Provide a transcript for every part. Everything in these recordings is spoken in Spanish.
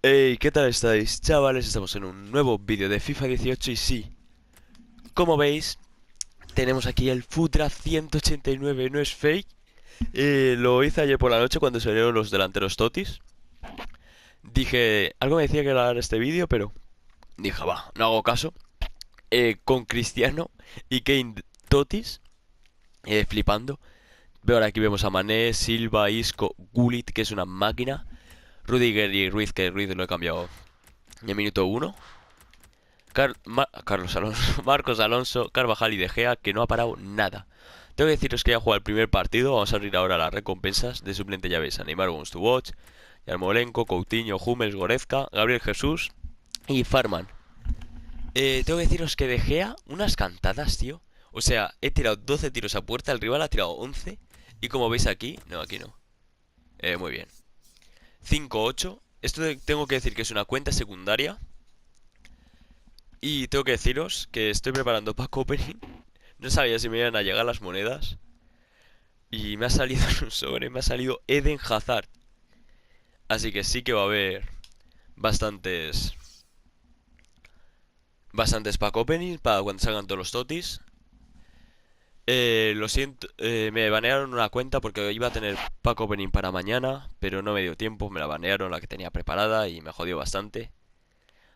Hey, ¿qué tal estáis, chavales? Estamos en un nuevo vídeo de FIFA 18 y sí, como veis, tenemos aquí el Futra 189, no es fake. Lo hice ayer por la noche cuando salieron los delanteros Totis. Dije, algo me decía que era este vídeo, pero dije, va, no hago caso. Con Cristiano y Kane Totis, flipando. Veo ahora aquí vemos a Mané, Silva, Isco, Gullit, que es una máquina. Rudiger y Ruiz, que Ruiz lo he cambiado en el minuto 1. Carlos Alonso, Marcos Alonso, Carvajal y De Gea, que no ha parado nada. Tengo que deciros que ya he jugado el primer partido. Vamos a abrir ahora las recompensas. De suplente ya veis a Neymar Wants to Watch, Yarmolenko, Coutinho, Hummels, Goretzka, Gabriel Jesús y Farman. Tengo que deciros que De Gea, unas cantadas, tío. O sea, he tirado 12 tiros a puerta, el rival ha tirado 11. Y como veis aquí, no, aquí no. Muy bien. 5-8. Tengo que decir que es una cuenta secundaria. Y tengo que deciros que estoy preparando pack opening. No sabía si me iban a llegar las monedas. Y me ha salido un sobre, me ha salido Eden Hazard. Así que sí que va a haber bastantes bastantes pack openings para cuando salgan todos los totis. Lo siento, me banearon una cuenta porque iba a tener pack opening para mañana, pero no me dio tiempo, me la banearon la que tenía preparada y me jodió bastante.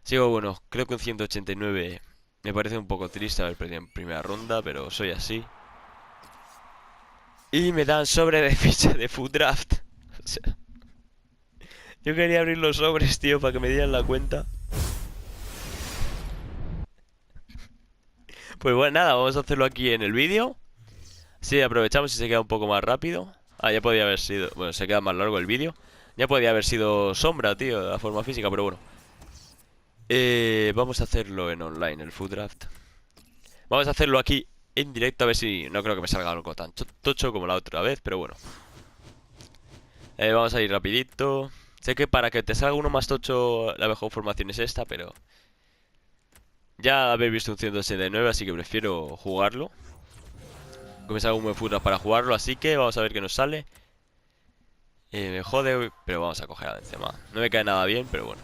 Así que bueno, creo que un 189 me parece un poco triste haber perdido en primera ronda, pero soy así. Y me dan sobre de ficha de Food Draft. O sea, yo quería abrir los sobres, tío, para que me dieran la cuenta. Pues bueno, nada, vamos a hacerlo aquí en el vídeo. Sí, aprovechamos y se queda un poco más rápido. Ah, ya podía haber sido... Bueno, se queda más largo el vídeo. Ya podía haber sido sombra, tío, de la forma física, pero bueno. Vamos a hacerlo en online, el Food Draft. Vamos a hacerlo aquí en directo, a ver si... No creo que me salga algo tan tocho como la otra vez, pero bueno. Vamos a ir rapidito. Sé que para que te salga uno más tocho la mejor formación es esta, pero... Ya habéis visto un 169, así que prefiero jugarlo. Que me salga un buen furra para jugarlo, así que vamos a ver qué nos sale. Me jode, pero vamos a coger a Benzema. No me cae nada bien, pero bueno.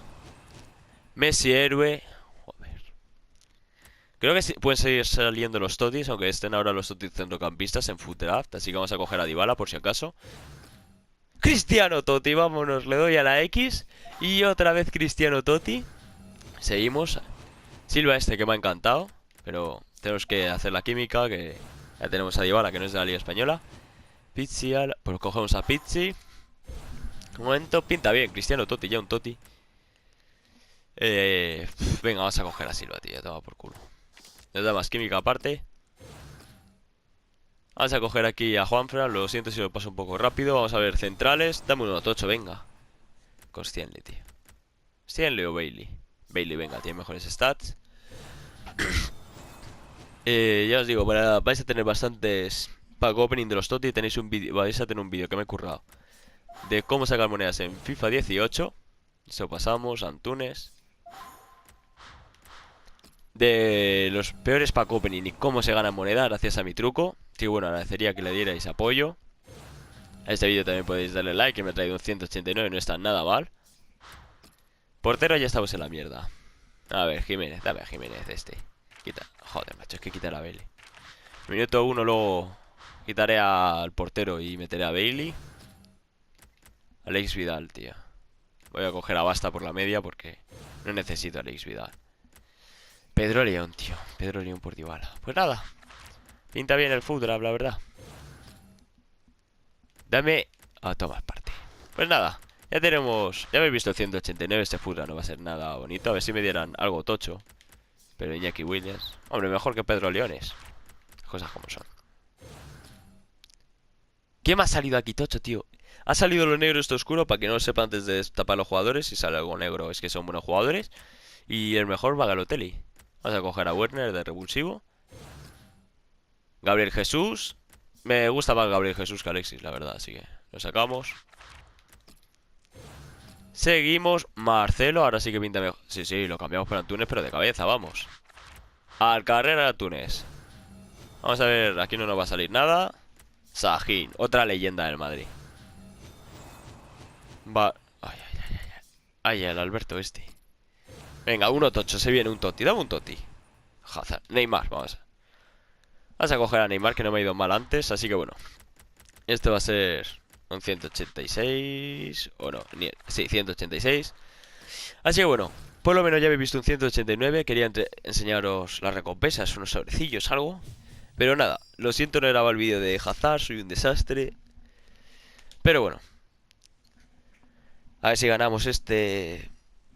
Messi héroe. Joder. Creo que sí, pueden seguir saliendo los totis, aunque estén ahora los totis centrocampistas en Foot Draft. Así que vamos a coger a Dybala por si acaso. Cristiano Totti, vámonos, le doy a la X. Y otra vez Cristiano Totti. Seguimos. Silva este que me ha encantado, pero tenemos que hacer la química, que ya tenemos a Dybala, que no es de la Liga Española. Pizzi, pues cogemos a Pizzi. Un momento, pinta bien, Cristiano Totti, ya un Totti. Venga, vamos a coger a Silva, tío, toma por culo. Nos da más química aparte. Vamos a coger aquí a Juanfran, lo siento si lo paso un poco rápido. Vamos a ver centrales, dame uno tocho, venga. Con Stanley, tío. Stanley o Bailey. Bailey, venga, tiene mejores stats. Ya os digo, vais a tener bastantes pack opening de los Totti. Tenéis un vídeo, vais a tener un vídeo que me he currado de cómo sacar monedas en FIFA 18. Eso pasamos, Antunes. De los peores pack opening y cómo se gana moneda gracias a mi truco. Sí, bueno, agradecería que le dierais apoyo. A este vídeo también podéis darle like, que me ha traído un 189, no está nada mal. Portero, ya estamos en la mierda. A ver, Jiménez, dame a Jiménez este. Quita, joder, macho, es que quita a Bailey. Minuto 1 luego quitaré al portero y meteré a Bailey. Alex Vidal, tío. Voy a coger a Basta por la media porque no necesito a Alex Vidal. Pedro León, tío. Pedro León por Dybala. Pues nada. Pinta bien el fútbol, la verdad. Dame a tomar parte. Pues nada. Ya tenemos... Ya habéis visto el 189. Este fútbol no va a ser nada bonito. A ver si me dieran algo tocho. Pero Iñaki Williams... Hombre, mejor que Pedro Leones. Cosas como son. ¿Qué me ha salido aquí tocho, tío? Ha salido lo negro esto oscuro para que no lo sepa antes de tapar los jugadores. Si sale algo negro es que son buenos jugadores. Y el mejor va Balotelli. Vamos a coger a Werner de revulsivo. Gabriel Jesús. Me gusta más Gabriel Jesús que Alexis, la verdad, así que lo sacamos. Seguimos. Marcelo, ahora sí que pinta mejor. Sí, sí, lo cambiamos por Antunes, pero de cabeza, vamos. Al carrera Antunes. Vamos a ver, aquí no nos va a salir nada. Sahin, otra leyenda del Madrid. Va. Ay, ay, ay, ay. Ay, el Alberto este. Venga, uno tocho, se viene un Toti, dame un Toti. Hazard, Neymar, vamos. Vas a coger a Neymar, que no me ha ido mal antes, así que bueno. Esto va a ser un 186, o no, sí, 186. Así que bueno, por lo menos ya habéis visto un 189. Quería enseñaros las recompensas, unos sobrecillos, algo. Pero nada, lo siento, no grababa el vídeo de Hazard, soy un desastre. Pero bueno, a ver si ganamos este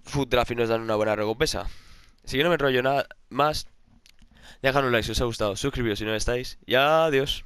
Food Draft y nos dan una buena recompensa. Si yo no me enrollo nada más, dejad un like si os ha gustado, suscribiros si no estáis. Y adiós.